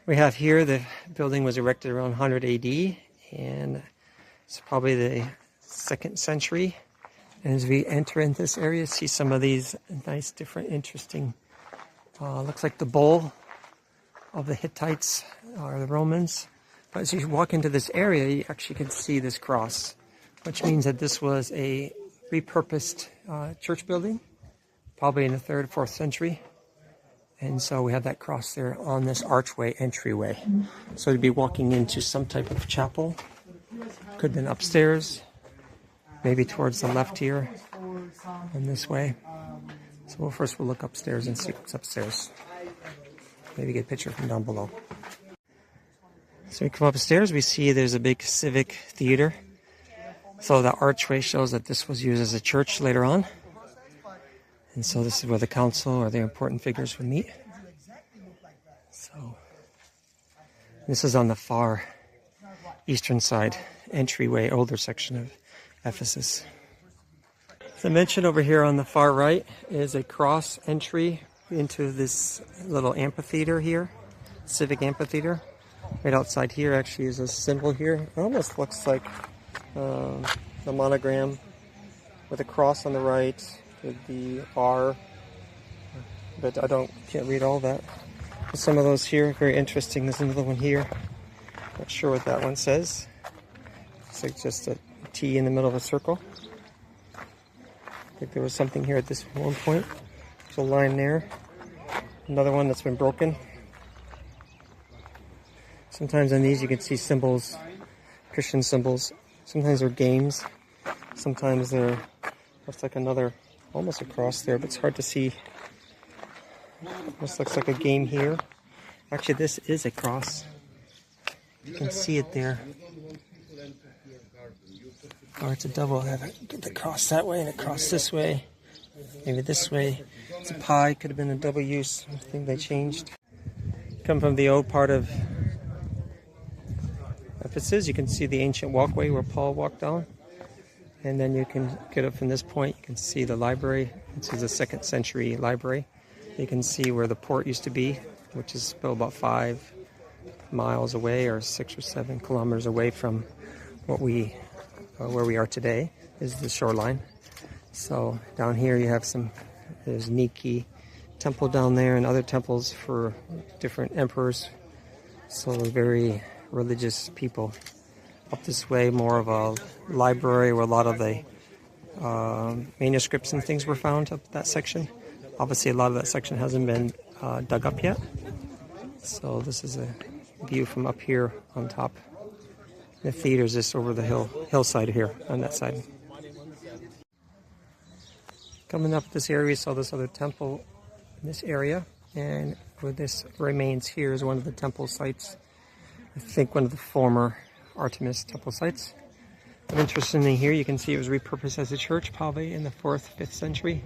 We have here the building was erected around 100 AD, and it's probably the 2nd century. And as we enter in this area, see some of these nice, different, interesting, looks like the bowl of the Hittites or the Romans. But as you walk into this area, you actually can see this cross, which means that this was a repurposed church building, probably in the 3rd or 4th century. And so we have that cross there on this archway entryway. So you'd be walking into some type of chapel. Could have been upstairs, maybe towards the left here, and this way. So we'll look upstairs and see what's upstairs. Maybe get a picture from down below. So we come upstairs, we see there's a big civic theater. So the archway shows that this was used as a church later on. And so this is where the council or the important figures would meet. So this is on the far eastern side, entryway, older section of Ephesus. As I mentioned, over here on the far right is a cross entry into this little amphitheater here, civic amphitheater. Right outside here actually is a symbol here. It almost looks like the monogram with a cross on the right, with the R, but I can't read all that. But some of those here, very interesting. There's another one here. Not sure what that one says. It's like just a T in the middle of a circle. I think there was something here at this one point. There's a line there. Another one that's been broken. Sometimes on these you can see symbols, Christian symbols. Sometimes they're games. Sometimes they're, looks like another, almost a cross there, but it's hard to see. This looks like a game here. Actually, this is a cross. You can see it there. Or it's a double. I have get the cross that way and a cross this way. Maybe this way. It's a pie. Could have been a double use. I think they changed. Come from the old part of Ephesus. You can see the ancient walkway where Paul walked down. And then you can get up from this point. You can see the library. This is a 2nd century library. You can see where the port used to be, which is about 5 miles away or 6 or 7 kilometers away from what where we are today is the shoreline. So down here you have there's Nike temple down there and other temples for different emperors. So very religious people. Up this way, more of a library where a lot of the manuscripts and things were found up that section. Obviously a lot of that section hasn't been dug up yet. So this is a view from up here on top. The theater's just over the hillside here on that side. Coming up this area, we saw this other temple in this area, and where this remains here is one of the temple sites. I think one of the former Artemis temple sites. But interestingly here, you can see it was repurposed as a church probably in the 4th, 5th century.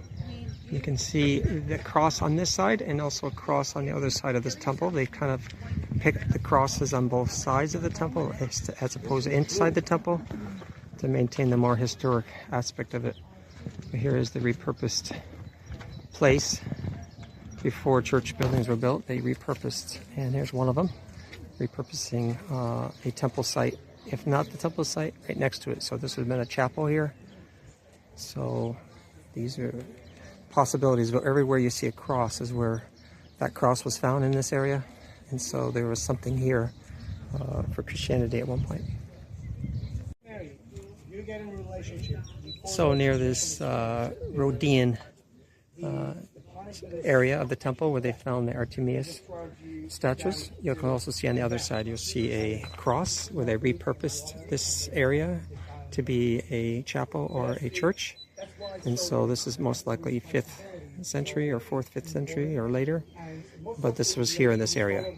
You can see the cross on this side and also a cross on the other side of this temple. They kind of picked the crosses on both sides of the temple as opposed to inside the temple to maintain the more historic aspect of it. But here is the repurposed place. Before church buildings were built, they repurposed, and here's one of them, repurposing a temple site, if not the temple site, right next to it. So this would have been a chapel here. So these are possibilities, but everywhere you see a cross is where that cross was found in this area. And so there was something here for Christianity at one point. So near this Rhodian area of the temple where they found the Artemis statues, you can also see on the other side, you'll see a cross where they repurposed this area to be a chapel or a church. And so this is most likely 5th century or 4th, 5th century or later, but this was here in this area.